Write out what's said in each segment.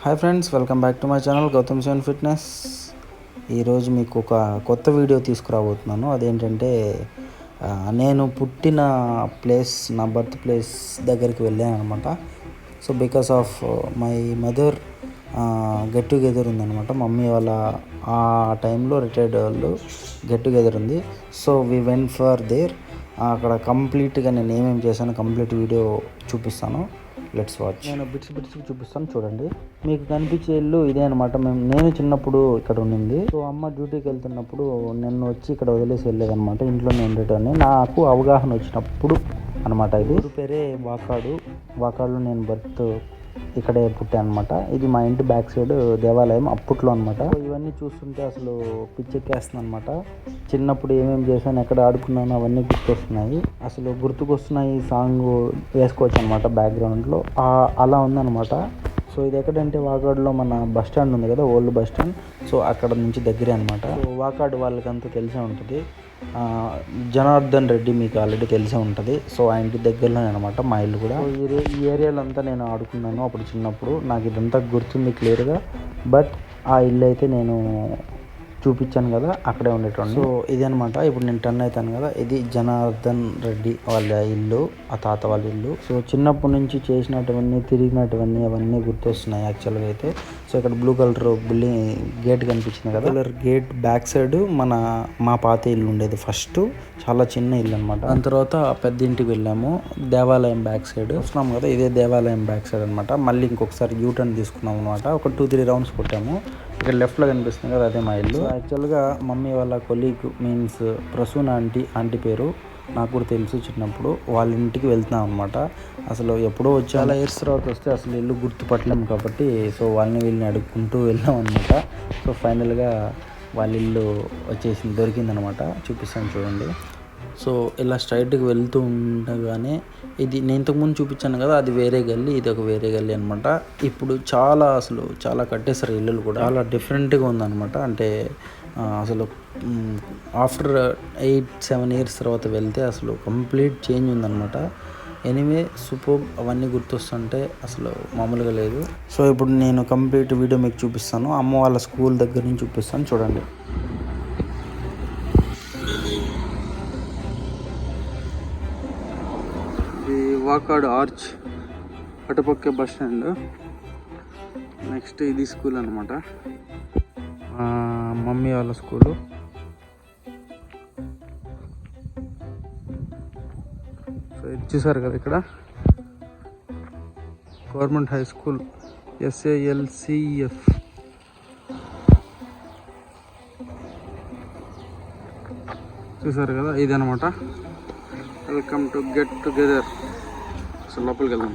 Hi friends, welcome back to my channel Gautam seven fitness. ఈరోజు మీకు ఒక కొత్త వీడియో తీసుకురాబోతున్నాను. అదేంటంటే నేను పుట్టిన ప్లేస్, నా బర్త్ ప్లేస్ దగ్గరికి వెళ్ళాను అనమాట. So because of my mother get together ఉందన్నమాట. మమ్మీ వాళ్ళ ఆ టైంలో రిటైర్డ్ వాళ్ళు గెట్ టుగెదర్ ఉంది. So we went for there. అక్కడ కంప్లీట్గా నేను ఏమేమి చేశాను కంప్లీట్ వీడియో చూపిస్తాను. Let's watch. నేను బిట్స్ చూపిస్తాను, చూడండి. మీకు కనిపించే ఇల్లు ఇదే అనమాట. నేను చిన్నప్పుడు ఇక్కడ ఉండింది. సో అమ్మ డ్యూటీకి వెళ్తున్నప్పుడు నేను వచ్చి ఇక్కడ వదిలేసి వెళ్ళేదనమాట. ఇంట్లోనే ఉండేటోని. నాకు అవగాహన వచ్చినప్పుడు అనమాట. ఇది ఊరు పేరే వాకాడులో నేను బర్త్ ఇక్కడే పుట్టాను అనమాట. ఇది మా ఇంటి బ్యాక్ సైడ్ దేవాలయం అప్పట్లో అనమాట. ఇవన్నీ చూస్తుంటే అసలు పిచ్చెక్కేస్తుంది అనమాట. చిన్నప్పుడు ఏమేమి చేశాను, ఎక్కడ ఆడుకున్నాను అవన్నీ గుర్తొస్తున్నాయి. అసలు గుర్తుకొస్తున్నాయి. సాంగ్ వేసుకోవచ్చు అనమాట బ్యాక్గ్రౌండ్లో. అలా ఉందన్నమాట. సో ఇది ఎక్కడంటే వాకాడులో మన బస్ స్టాండ్ ఉంది కదా, ఓల్డ్ బస్ స్టాండ్. సో అక్కడ నుంచి దగ్గరే అనమాట. సో వాకాడు వాళ్ళకంతా తెలిసే ఉంటుంది. జనార్దన్ రెడ్డి మీకు ఆల్రెడీ తెలిసే ఉంటుంది. సో ఆ ఇంటి దగ్గరలోనే అనమాట మా ఇల్లు కూడా. ఈ ఏరియాలో అంతా నేను ఆడుకున్నాను అప్పుడు చిన్నప్పుడు. నాకు ఇదంతా గుర్తుంది క్లియర్గా. బట్ ఆ ఇల్లు అయితే నేను చూపించాను కదా, అక్కడే ఉండేటోండి. సో ఇది అనమాట. ఇప్పుడు నేను టర్న్ అవుతాను కదా, ఇది జనార్దన్ రెడ్డి వాళ్ళ ఇల్లు, ఆ తాత వాళ్ళ ఇల్లు. సో చిన్నప్పటి నుంచి చేసినటువన్నీ, తిరిగినటువన్నీ అవన్నీ గుర్తొస్తున్నాయి యాక్చువల్గా అయితే. సో ఇక్కడ బ్లూ కలర్ బిల్డింగ్ గేట్ కనిపించింది కదా, కలర్ గేట్ బ్యాక్ సైడ్ మా పాత ఇల్లు ఉండేది. ఫస్ట్ చాలా చిన్న ఇల్లు అనమాట. దాని తర్వాత పెద్ద ఇంటికి వెళ్ళాము, దేవాలయం బ్యాక్ సైడ్ వస్తున్నాం కదా, ఇదే దేవాలయం బ్యాక్ సైడ్ అనమాట. మళ్ళీ ఇంకొకసారి యూటర్న్ తీసుకున్నాం అనమాట. ఒక 2-3 రౌండ్స్ కొట్టాము. ఇక్కడ లెఫ్ట్లో కనిపిస్తుంది కదా, అదే మా ఇల్లు. యాక్చువల్గా మమ్మీ వాళ్ళ కొలీగ్ మీన్స్ ప్రసూన్ ఆంటీ పేరు నాకు కూడా తెలుసు. చిన్నప్పుడు వాళ్ళ ఇంటికి వెళ్తున్నాం అనమాట. అసలు ఎప్పుడో వచ్చి చాలా ఇయర్స్ తర్వాత వస్తే అసలు ఇల్లు గుర్తుపట్టలేము కాబట్టి సో వీళ్ళని అడుక్కుంటూ వెళ్ళాం అనమాట. సో ఫైనల్గా వాళ్ళ ఇల్లు వచ్చేసింది, దొరికిందనమాట. చూపిస్తాను చూడండి. సో ఇలా స్ట్రైట్గా వెళ్తూ ఉండగానే ఇది నేను ఇంతకుముందు చూపించాను కదా, అది వేరే గల్లీ, ఇది ఒక వేరే గల్లీ అనమాట. ఇప్పుడు చాలా కట్టేసారు ఇల్లులు కూడా. చాలా డిఫరెంట్గా ఉందన్నమాట. అంటే అసలు ఆఫ్టర్ 8-7 ఇయర్స్ తర్వాత వెళ్తే అసలు కంప్లీట్ చేంజ్ ఉందన్నమాట. Anyway super. అవన్నీ గుర్తొస్తుంటే అసలు మామూలుగా లేదు. సో ఇప్పుడు నేను కంప్లీట్ వీడియో మీకు చూపిస్తాను. అమ్మ వాళ్ళ స్కూల్ దగ్గర నుంచి చూపిస్తాను, చూడండి. వాకాడు ఆర్చ్, అటుపక్కే బస్ స్టాండ్. నెక్స్ట్ ఇది స్కూల్ అనమాట, మమ్మీ వాళ్ళ స్కూలు. సో ఇది చూసారు కదా, ఇక్కడ గవర్నమెంట్ హై స్కూల్ SALCF. చూసారు కదా, ఇది అనమాట. Welcome to get together. So లోపలికి వెళ్దాం.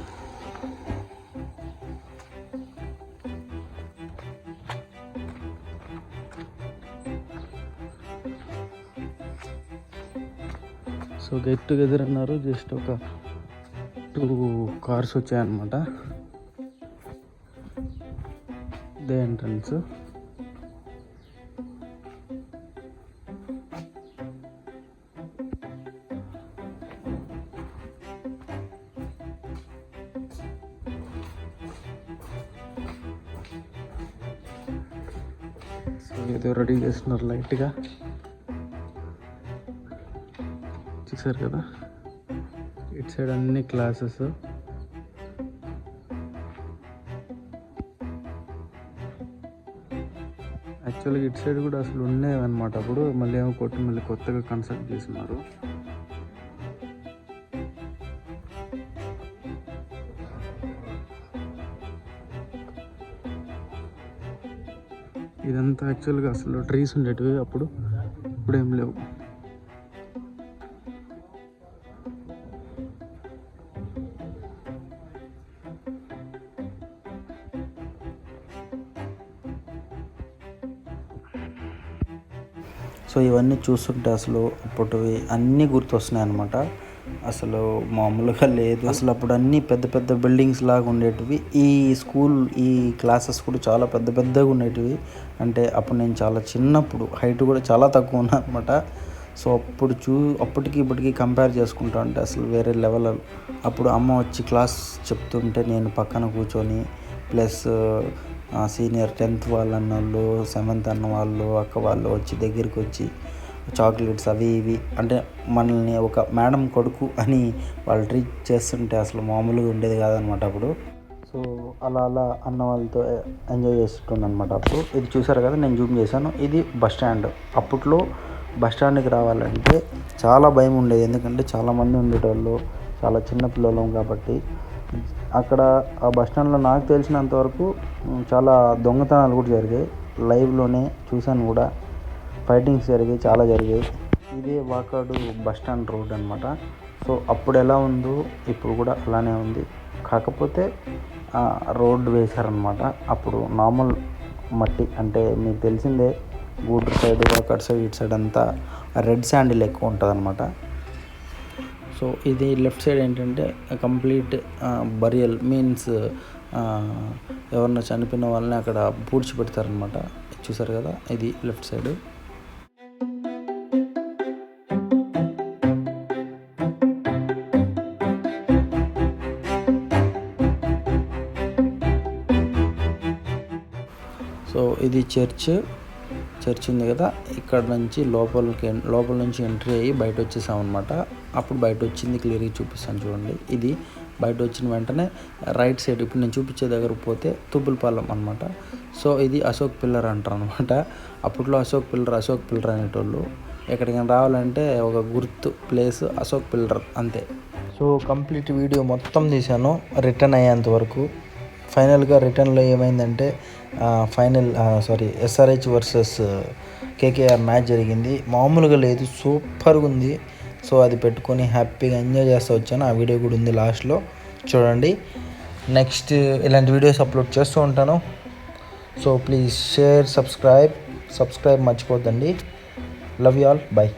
సో గెట్ టుగెదర్ అన్నారు. జస్ట్ ఒక 2 కార్స్ వచ్చాయన్నమాట. ఇదే ఎంట్రన్స్. ఏదో రెడీ చేస్తున్నారు లైట్గా, చూసారు కదా. ఇటు సైడ్ అన్ని క్లాసెస్. యాక్చువల్గా ఇటు సైడ్ కూడా అసలు ఉండేవి అనమాట అప్పుడు. మళ్ళీ ఏమో మళ్ళీ కొత్తగా కన్స్ట్రక్ట్ చేస్తున్నారు. ఇదంతా యాక్చువల్గా అసలు ట్రీస్ ఉండేటివి అప్పుడు, ఇప్పుడు ఏం లేవు. సో ఇవన్నీ చూస్తుంటే అసలు అప్పటివి అన్నీ గుర్తొస్తున్నాయి అనమాట. అసలు మామూలుగా లేదు. అసలు అప్పుడు అన్నీ పెద్ద బిల్డింగ్స్ లాగా ఉండేటివి. ఈ క్లాసెస్ కూడా చాలా పెద్దగా ఉండేటివి. అంటే అప్పుడు నేను చాలా చిన్నప్పుడు, హైట్ కూడా చాలా తక్కువ ఉన్నాను అనమాట. సో అప్పటికి ఇప్పటికి కంపేర్ చేసుకుంటా ఉంటే అసలు వేరే లెవెల్. అప్పుడు అమ్మ వచ్చి క్లాస్ చెప్తుంటే నేను పక్కన కూర్చొని, ప్లస్ సీనియర్ 10th వాళ్ళు అన్నోళ్ళు, 7th అన్న వాళ్ళు, అక్క వాళ్ళు వచ్చి దగ్గరికి వచ్చి చాక్లెట్స్ అవి ఇవి అంటే మనల్ని ఒక మేడం కొడుకు అని వాళ్ళు ట్రీట్ చేస్తుంటే అసలు మామూలుగా ఉండేది కాదనమాట అప్పుడు. సో అలా అన్న వాళ్ళతో ఎంజాయ్ చేస్తుండనమాట అప్పుడు. ఇది చూసారు కదా, నేను జూమ్ చేశాను. ఇది బస్ స్టాండ్. అప్పట్లో బస్ స్టాండ్కి రావాలంటే చాలా భయం ఉండేది, ఎందుకంటే చాలామంది ఉండేటోళ్ళు, చాలా చిన్న పిల్లలం కాబట్టి. అక్కడ ఆ బస్ స్టాండ్లో నాకు తెలిసినంతవరకు చాలా దొంగతనాలు కూడా జరిగాయి, లైవ్లోనే చూశాను కూడా. ఫైటింగ్స్ జరిగాయి, చాలా జరిగాయి. ఇదే వాకాడు బస్ స్టాండ్ రోడ్ అనమాట. సో అప్పుడు ఎలా ఉందో ఇప్పుడు కూడా అలానే ఉంది, కాకపోతే రోడ్డు వేశారనమాట. అప్పుడు నార్మల్ మట్టి, అంటే మీకు తెలిసిందే గూడూరు సైడ్, వాకాడు సైడ్, ఇటు సైడ్ అంతా రెడ్ శాండిల్ ఎక్కువ ఉంటుంది అనమాట. సో ఇది లెఫ్ట్ సైడ్ ఏంటంటే కంప్లీట్ బరియల్ మీన్స్ ఎవరన్నా చనిపోయిన వాళ్ళని అక్కడ పూడ్చిపెడతారనమాట. చూసారు కదా, ఇది లెఫ్ట్ సైడ్. సో ఇది చర్చ్ ఉంది కదా, ఇక్కడ నుంచి లోపల నుంచి ఎంట్రీ అయ్యి బయట వచ్చేసాం అనమాట. అప్పుడు బయట వచ్చింది క్లియర్గా చూపిస్తాను చూడండి. ఇది బయట వచ్చిన వెంటనే రైట్ సైడ్, ఇప్పుడు నేను చూపించే దగ్గరకు పోతే తుబ్బులపాలెం అనమాట. సో ఇది అశోక్ పిల్లర్ అంటారు అనమాట. అప్పట్లో అశోక్ పిల్లర్ అనేటోళ్ళు. ఎక్కడికైనా రావాలంటే ఒక గుర్తు ప్లేస్ అశోక్ పిల్లర్, అంతే. సో కంప్లీట్ వీడియో మొత్తం తీశాను రిటర్న్ అయ్యేంత వరకు. ఫైనల్గా రిటర్న్లో ఏమైందంటే ఎస్ఆర్హెచ్ వర్సెస్ కేకేఆర్ మ్యాచ్ జరిగింది. మామూలుగా లేదు, సూపర్గా ఉంది. సో అది పెట్టుకొని హ్యాపీగా ఎంజాయ్ చేస్తూ వచ్చాను. ఆ వీడియో కూడా ఉంది లాస్ట్లో, చూడండి. నెక్స్ట్ ఇలాంటి వీడియోస్ అప్లోడ్ చేస్తూ ఉంటాను. సో ప్లీజ్ షేర్, సబ్స్క్రైబ్ మర్చిపోద్దండి. Love you all, by.